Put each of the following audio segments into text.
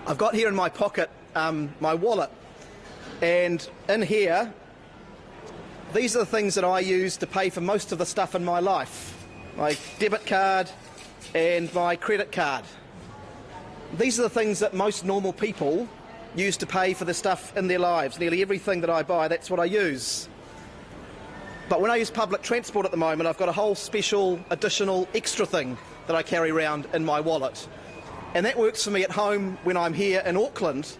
I've got here in my pocket my wallet, and in here, these are the things that I use to pay for most of the stuff in my life. My debit card and my credit card. These are the things that most normal people use to pay for the stuff in their lives. Nearly everything that I buy, that's what I use. But when I use public transport at the moment, I've got a whole special, additional, extra thing that I carry around in my wallet. And that works for me at home when I'm here in Auckland,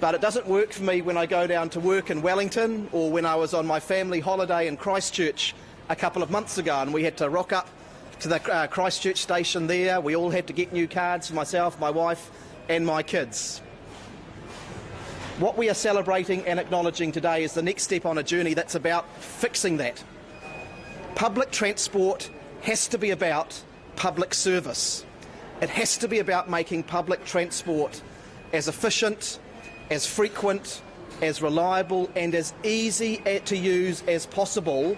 but it doesn't work for me when I go down to work in Wellington or when I was on my family holiday in Christchurch a couple of months ago and we had to rock up to the Christchurch station there. We all had to get new cards for myself, my wife and my kids. What we are celebrating and acknowledging today is the next step on a journey that's about fixing that. Public transport has to be about public service. It has to be about making public transport as efficient, as frequent, as reliable and as easy to use as possible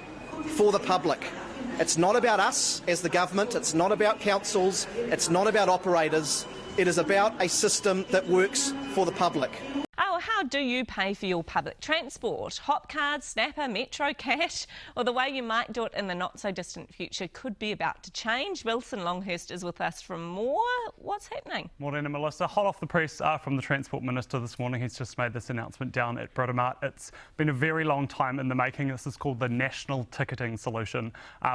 for the public. It's not about us as the government, it's not about councils, it's not about operators, it is about a system that works for the public. Oh, how do you pay for your public transport? Hopcard, Snapper, Metro, Cash, or the way you might do it in the not-so-distant future could be about to change. Wilson Longhurst is with us for more. What's happening? Morning, Melissa. Hot off the press from the Transport Minister this morning. He's just made this announcement down at Britomart. It's been a very long time in the making. This is called the National Ticketing Solution,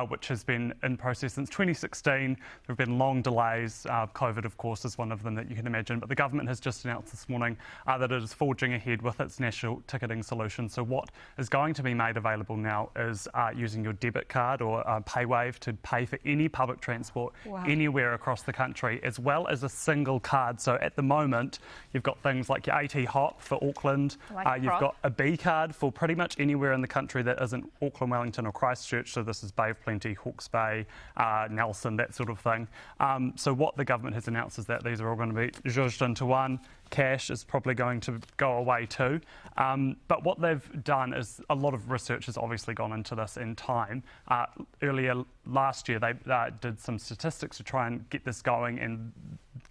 which has been in process since 2016. There have been long delays. COVID, of course, is one of them that you can imagine. But the government has just announced this morning that it is forging ahead with its national ticketing solution. So what is going to be made available now is using your debit card or PayWave to pay for any public transport anywhere across the country, as well as a single card. So at the moment, you've got things like your AT Hop for Auckland, you've got a B card for pretty much anywhere in the country that isn't Auckland, Wellington or Christchurch. So this is Bay of Plenty, Hawke's Bay, Nelson, that sort of thing. So what the government has announced is that these are all going to be zhuzhed into one. Cash is probably going to go away too. But what they've done is a lot of research has obviously gone into this in time. Earlier last year, they did some statistics to try and get this going and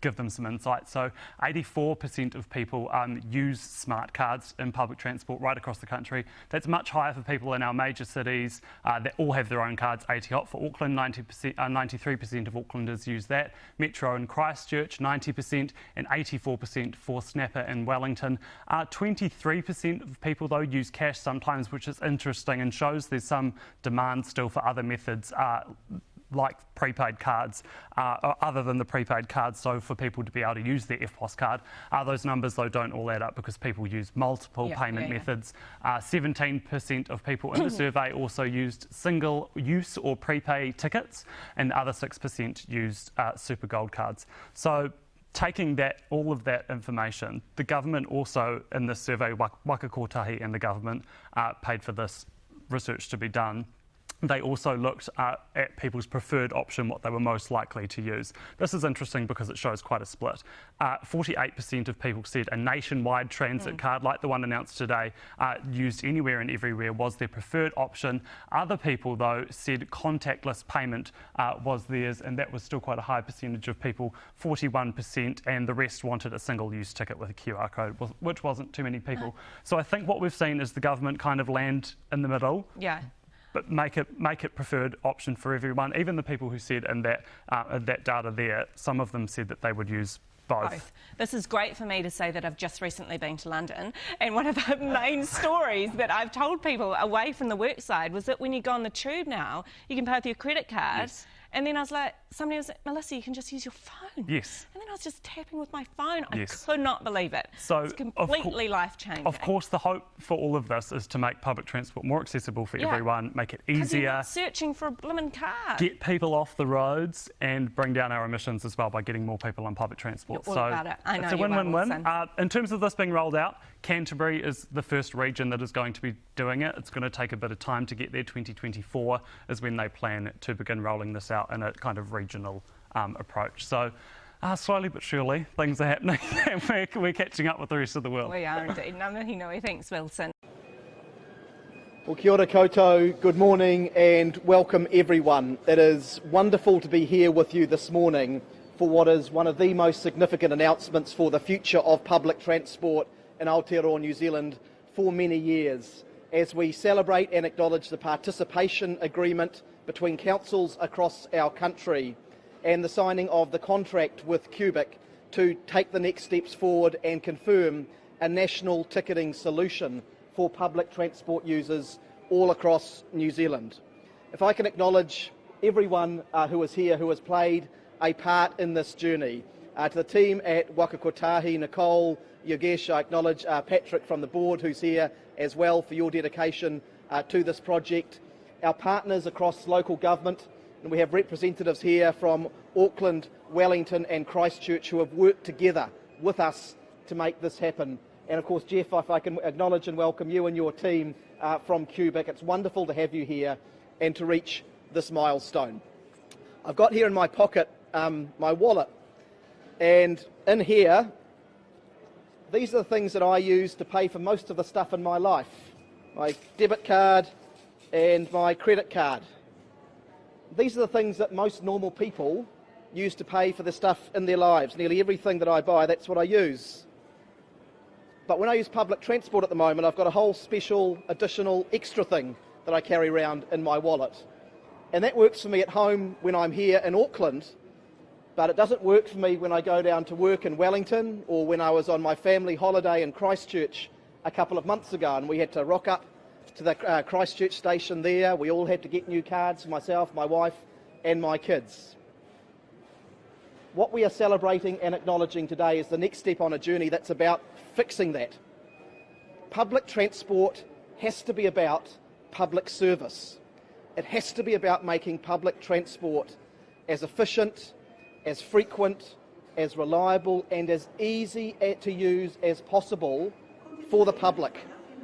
give them some insight. So 84% of people use smart cards in public transport right across the country. That's much higher for people in our major cities that all have their own cards. AT Hop for Auckland, 93% of Aucklanders use that. Metro in Christchurch, 90%, and 84% for Snapper in Wellington. 23% of people, though, use cash sometimes, which is interesting and shows there's some demand still for other methods like prepaid cards, other than the prepaid cards, so for people to be able to use their EFTPOS card. Those numbers, though, don't all add up because people use multiple payment methods. 17% of people in the survey also used single-use or prepaid tickets, and the other 6% used super gold cards. So taking all of that information, the government also, in this survey, Waka Kotahi and the government paid for this research to be done. They also looked at people's preferred option, what they were most likely to use. This is interesting because it shows quite a split. 48% of people said a nationwide transit card, like the one announced today, used anywhere and everywhere was their preferred option. Other people, though, said contactless payment was theirs, and that was still quite a high percentage of people, 41%, and the rest wanted a single-use ticket with a QR code, which wasn't too many people. So I think what we've seen is the government kind of land in the middle. Yeah. But make it preferred option for everyone. Even the people who said in that data there, some of them said that they would use both. This is great for me to say that I've just recently been to London, and one of the main stories that I've told people away from the work side was that when you go on the tube now, you can pay with your credit card. Yes. And then I was like, somebody was like, Melissa, you can just use your phone. Yes. And then I was just tapping with my phone. Yes. I could not believe it. So it's completely life-changing. Of course, the hope for all of this is to make public transport more accessible for everyone, make it easier. You're not searching for a blimmin' car. Get people off the roads and bring down our emissions as well by getting more people on public transport. You're all about it. I know it's a you win-win-win. In terms of this being rolled out, Canterbury is the first region that is going to be doing it. It's going to take a bit of time to get there. 2024 is when they plan to begin rolling this out in a kind of regional approach. So slowly but surely things are happening and we're catching up with the rest of the world. We are indeed. Ngā thanks, Wilson. Well, kia ora koutou, good morning and welcome everyone. It is wonderful to be here with you this morning for what is one of the most significant announcements for the future of public transport in Aotearoa, New Zealand for many years, as we celebrate and acknowledge the participation agreement between councils across our country and the signing of the contract with Cubic to take the next steps forward and confirm a national ticketing solution for public transport users all across New Zealand. If I can acknowledge everyone who is here who has played a part in this journey. To the team at Wakakotahi, Nicole, Yogesh, I acknowledge Patrick from the board who's here as well for your dedication to this project. Our partners across local government, and we have representatives here from Auckland, Wellington and Christchurch who have worked together with us to make this happen. And of course, Jeff, if I can acknowledge and welcome you and your team from Cubic. It's wonderful to have you here and to reach this milestone. I've got here in my pocket my wallet, and in here, these are the things that I use to pay for most of the stuff in my life. My debit card and my credit card. These are the things that most normal people use to pay for the stuff in their lives. Nearly everything that I buy, that's what I use. But when I use public transport at the moment, I've got a whole special, additional, extra thing that I carry around in my wallet. And that works for me at home when I'm here in Auckland, but it doesn't work for me when I go down to work in Wellington or when I was on my family holiday in Christchurch a couple of months ago and we had to rock up to the Christchurch station there. We all had to get new cards, myself, my wife and my kids. What we are celebrating and acknowledging today is the next step on a journey that's about fixing that. Public transport has to be about public service. It has to be about making public transport as efficient, as frequent, as reliable and as easy to use as possible for the public.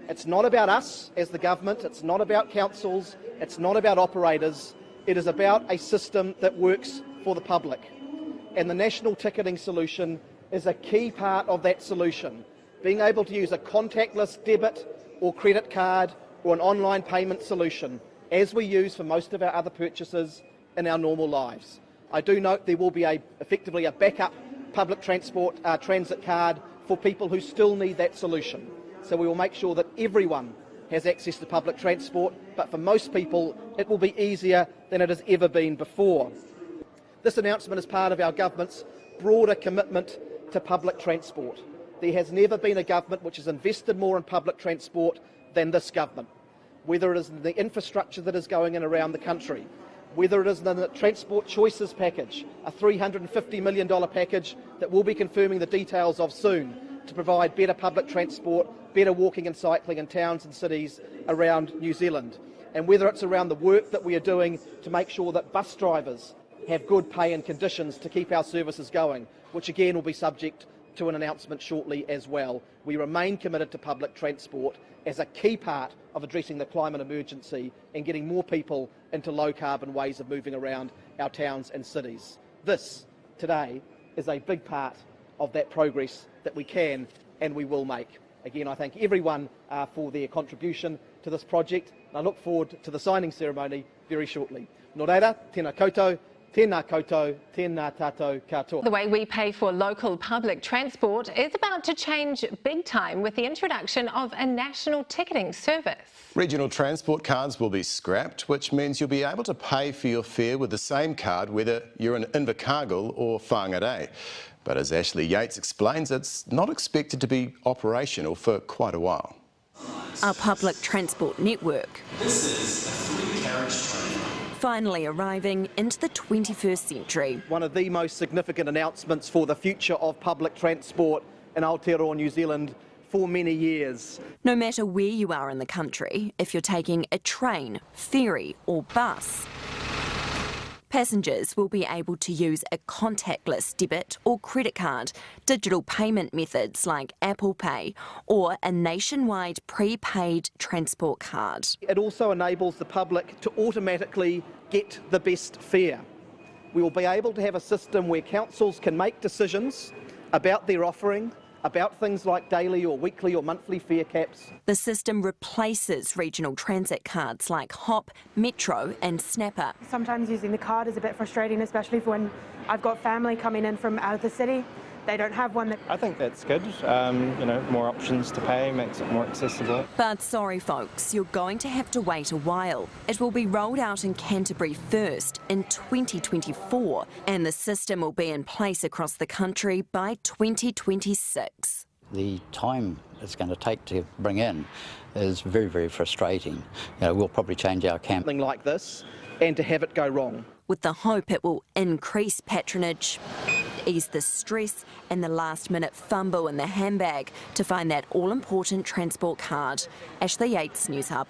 It's not about us as the government, it's not about councils, it's not about operators, it is about a system that works for the public. And the national ticketing solution is a key part of that solution. Being able to use a contactless debit or credit card or an online payment solution, as we use for most of our other purchases in our normal lives. I do note there will be effectively a backup public transport transit card for people who still need that solution. So we will make sure that everyone has access to public transport, but for most people it will be easier than it has ever been before. This announcement is part of our government's broader commitment to public transport. There has never been a government which has invested more in public transport than this government, whether it is in the infrastructure that is going in around the country, whether it is in the Transport Choices package, a $350 million package that we'll be confirming the details of soon to provide better public transport, better walking and cycling in towns and cities around New Zealand, and whether it's around the work that we are doing to make sure that bus drivers have good pay and conditions to keep our services going, which again will be subject to an announcement shortly as well. We remain committed to public transport as a key part of addressing the climate emergency and getting more people into low carbon ways of moving around our towns and cities. This, today, is a big part of that progress that we can and we will make. Again, I thank everyone for their contribution to this project, and I look forward to the signing ceremony very shortly. Nō reira, tēnā koutou, tēnā koutou, tēnā tātou katoa. The way we pay for local public transport is about to change big time with the introduction of a national ticketing service. Regional transport cards will be scrapped, which means you'll be able to pay for your fare with the same card whether you're in Invercargill or Whangarei. But as Ashley Yates explains, it's not expected to be operational for quite a while. A public transport network. This is a 3-carriage train. Finally arriving into the 21st century. One of the most significant announcements for the future of public transport in Aotearoa, New Zealand for many years. No matter where you are in the country, if you're taking a train, ferry or bus, passengers will be able to use a contactless debit or credit card, digital payment methods like Apple Pay, or a nationwide prepaid transport card. It also enables the public to automatically get the best fare. We will be able to have a system where councils can make decisions about their offering, about things like daily or weekly or monthly fare caps. The system replaces regional transit cards like HOP, Metro and Snapper. Sometimes using the card is a bit frustrating, especially for when I've got family coming in from out of the city. They don't have one. I think that's good. More options to pay makes it more accessible. But sorry folks, you're going to have to wait a while. It will be rolled out in Canterbury first in 2024 and the system will be in place across the country by 2026. The time it's going to take to bring in is very, very frustrating. We'll probably change our camp. Something like this and to have it go wrong. With the hope it will increase patronage, ease the stress and the last-minute fumble in the handbag to find that all-important transport card. Ashley Yates, Newshub.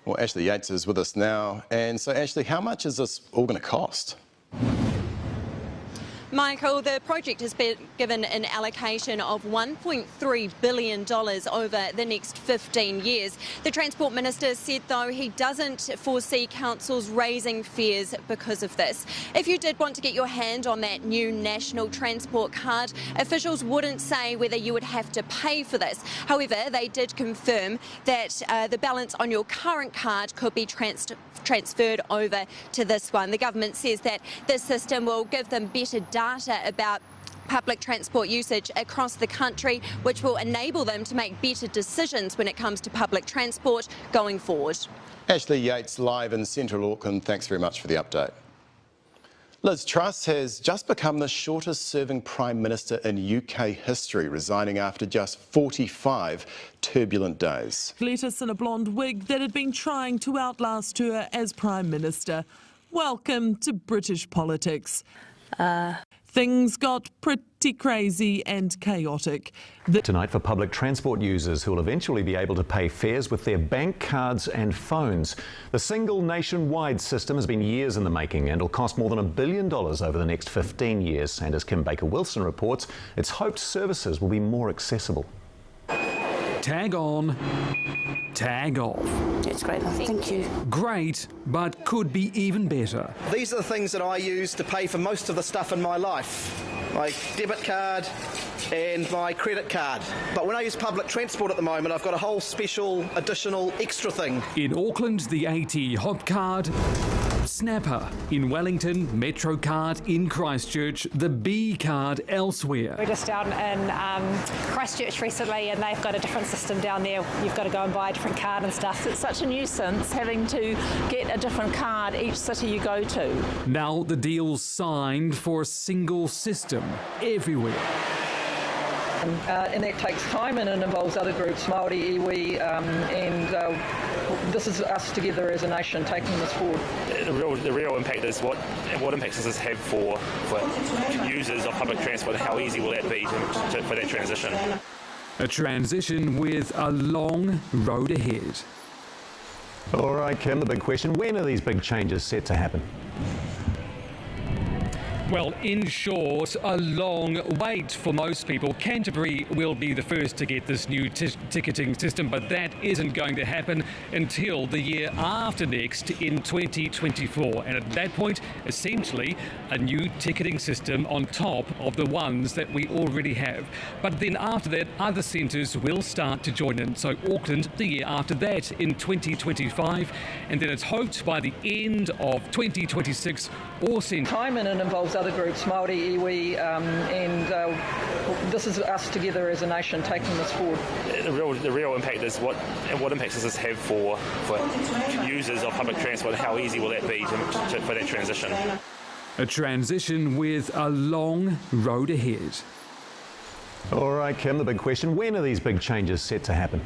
Well, Ashley Yates is with us now. And so, Ashley, how much is this all going to cost? Michael, the project has been given an allocation of $1.3 billion over the next 15 years. The Transport Minister said, though, he doesn't foresee councils raising fares because of this. If you did want to get your hand on that new national transport card, officials wouldn't say whether you would have to pay for this. However, they did confirm that the balance on your current card could be transferred over to this one. The government says that this system will give them better data about public transport usage across the country, which will enable them to make better decisions when it comes to public transport going forward. Ashley Yates live in central Auckland. Thanks very much for the update. Liz Truss has just become the shortest serving Prime Minister in UK history, resigning after just 45 turbulent days. Lettuce in a blonde wig that had been trying to outlast her as Prime Minister. Welcome to British politics. Things got pretty crazy and chaotic. Tonight for public transport users who will eventually be able to pay fares with their bank cards and phones. The single nationwide system has been years in the making and will cost more than $1 billion over the next 15 years. And as Kim Baker-Wilson reports, it's hoped services will be more accessible. Tag on, tag off. It's great, thank you. Great, but could be even better. These are the things that I use to pay for most of the stuff in my life. My debit card and my credit card. But when I use public transport at the moment, I've got a whole special, additional, extra thing. In Auckland, the AT Hop card, Snapper. In Wellington, Metro card. In Christchurch, the B card elsewhere. We're just down in Christchurch recently and they've got a different system down there. You've got to go and buy a different card and stuff. It's such a nuisance having to get a different card each city you go to. Now the deal's signed for a single system everywhere. And that takes time and it involves other groups, Māori, iwi, and this is us together as a nation taking this forward. The real impact is what impacts does this have for users of public transport and how easy will that be for that transition? A transition with a long road ahead. All right, Kim, the big question, when are these big changes set to happen? Well, in short, a long wait for most people. Canterbury will be the first to get this new ticketing system, but that isn't going to happen until the year after next in 2024. And at that point, essentially, a new ticketing system on top of the ones that we already have. But then after that, other centres will start to join in. So Auckland, the year after that in 2025. And then it's hoped by the end of 2026, all centres. Time and it involves other groups, Māori, iwi, and this is us together as a nation taking this forward. The real impact is what impacts does this have for users of public transport and how easy will that be for that transition? A transition with a long road ahead. All right, Kim, the big question, when are these big changes set to happen?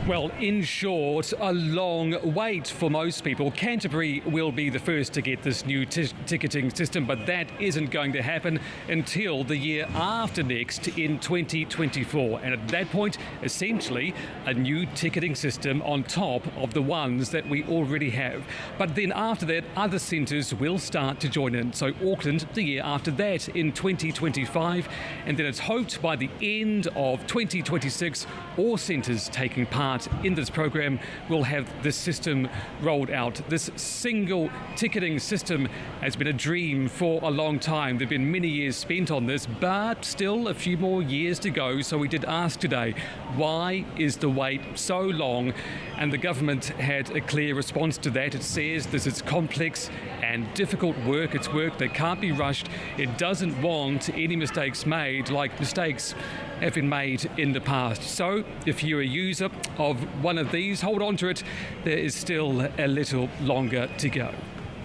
Well, in short, a long wait for most people. Canterbury will be the first to get this new ticketing system, but that isn't going to happen until the year after next in 2024. And at that point, essentially, a new ticketing system on top of the ones that we already have. But then after that, other centres will start to join in. So Auckland, the year after that in 2025. And then it's hoped by the end of 2026, all centres taking part part in this program will have this system rolled out. This single ticketing system has been a dream for a long time. There have been many years spent on this, but still a few more years to go. So we did ask today, why is the wait so long? And the government had a clear response to that. It says this is complex and difficult work. It's work that can't be rushed. It doesn't want any mistakes made like mistakes have been made in the past. So if you're a user of one of these, hold on to it. There is still a little longer to go.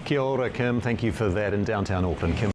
Kia ora, Kim. Thank you for that in downtown Auckland. Kim.